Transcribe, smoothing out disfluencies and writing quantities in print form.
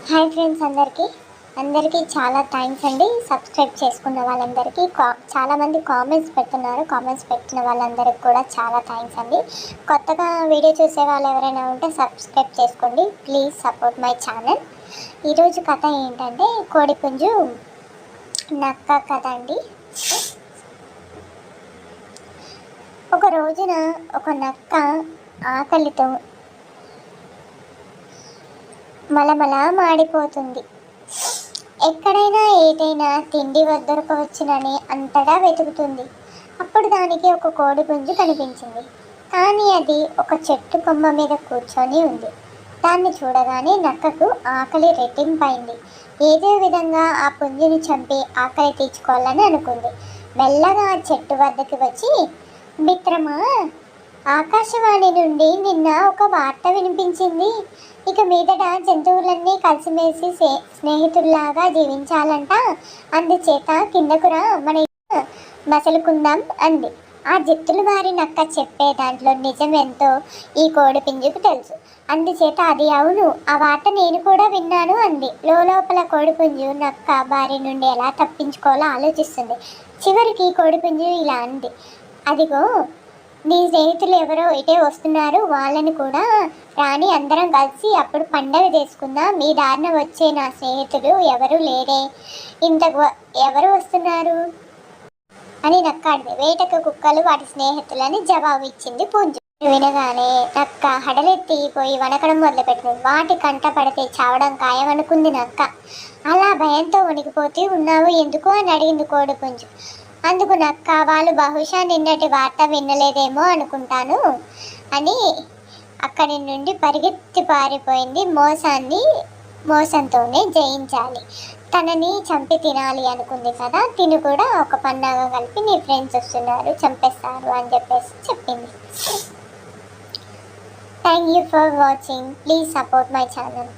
Hi friends, అందరికీ చాలా thanks అండి. సబ్స్క్రైబ్ చేసుకున్న వాళ్ళందరికీ చాలామంది కామెంట్స్ పెట్టిన వాళ్ళందరికీ కూడా చాలా థ్యాంక్స్ అండి. కొత్తగా వీడియో చూసే వాళ్ళు ఎవరైనా ఉంటే సబ్స్క్రైబ్ చేసుకోండి. Please support my channel. ఈరోజు కథ ఏంటంటే కోడిపుంజు నక్క కథ అండి. ఒక రోజున ఒక నక్క ఆకలితో మలమలా మాడిపోతుంది. ఎక్కడైనా ఏదైనా తిండి దొరకవచ్చునని అంతటా వెతుకుతుంది. అప్పుడు దానికి ఒక కోడిపుంజు కనిపించింది. కానీ అది ఒక చెట్టు కొమ్మ మీద కూర్చొని ఉంది. దాన్ని చూడగానే నక్కకు ఆకలి రెట్టింపైంది. ఏదో విధంగా ఆ పుంజుని చంపి ఆకలి తీర్చుకోవాలని అనుకుంది. మెల్లగా ఆ చెట్టు వద్దకు వచ్చి, మిత్రమా, ఆకాశవాణి నుండి నిన్న ఒక వార్త వినిపించింది. ఇక మీదట జంతువులన్నీ కలిసిమెలిసి స్నేహితుల్లాగా జీవించాలంట. అందుచేత కిందకురా, మన మసలుకుందాం అంది. ఆ జిత్తులు వారి నక్క చెప్పే దాంట్లో నిజం ఎంతో ఈ కోడిపుంజుకు తెలుసు. అందుచేత అది అవును, ఆ వార్త నేను కూడా విన్నాను అంది. లోపల కోడిపుంజు నక్క బారి నుండి ఎలా తప్పించుకోవాలో ఆలోచిస్తుంది. చివరికి కోడిపుంజు ఇలా అంది, అదిగో నీ స్నేహితులు ఎవరో ఇటే వస్తున్నారు, వాళ్ళని కూడా రాని, అందరం కలిసి అప్పుడు పండగ చేసుకుందాం. మీ దారిన వచ్చే నా స్నేహితులు ఎవరు లేరే, ఇంతకు ఎవరు వస్తున్నారు అని నక్క అడిగింది. వేటకు కుక్కలు వాటి స్నేహితులని జవాబు ఇచ్చింది పుంజు. వినగానే నక్క హడలెత్తిపోయి వణకడం మొదలుపెట్టింది. వాటి కంట పడితే చావడం ఖాయమనుకుంది నక్క. అలా భయంతో వణికిపోతూ ఉన్నావు ఎందుకు అని అడిగింది కోడిపుంజు. అందుకు నక్క, వాళ్ళు బహుశా నిన్నటి వార్త వినలేదేమో అనుకుంటాను అని అక్కడి నుండి పరిగెత్తి పారిపోయింది. మోసంతోనే జయించాలి, తనని చంపి తినాలి అనుకుంది కదా. తిని కూడా ఒక పన్నాగం కలిపి నీ ఫ్రెండ్స్ వస్తున్నారు, చంపేస్తారు అని చెప్పేసి చెప్పింది. Thank you for watching. Please support my channel.